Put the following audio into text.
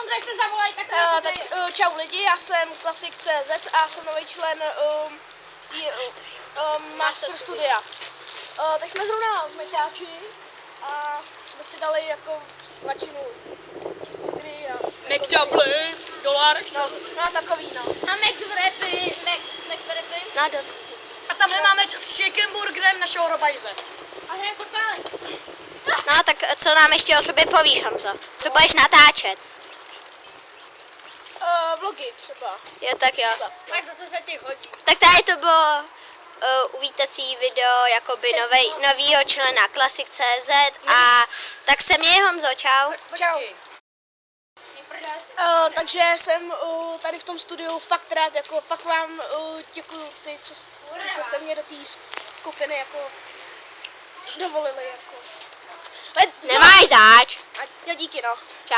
Ondrej se zavolej, tak Čau lidi, já jsem Classic.cz a jsem nový člen Master Studia. Tak jsme zrovna v Meťáči a jsme si dali jako svačinu cheeseburgery a... McDouble, dolar. No takový no. A McWrapy. Nádor. A tamhle máme s chicken burgerem našeho robajze. A hej, fotbálek. No tak co nám ještě o sobě povíš, Honzo? Co budeš natáčet? Vlogy třeba. Jo, tak jo. Tak to, co se ti hodí. Tak tady to bylo uvítací video jakoby novýho člena Classic.cz a tak se měj, Honzo, čau. Čau. Takže jsem tady v tom studiu fakt rád, jako fakt vám děkuju ty, co jste mě do té skupiny jako dovolili jako. Nemáš zač. A díky no. Čau.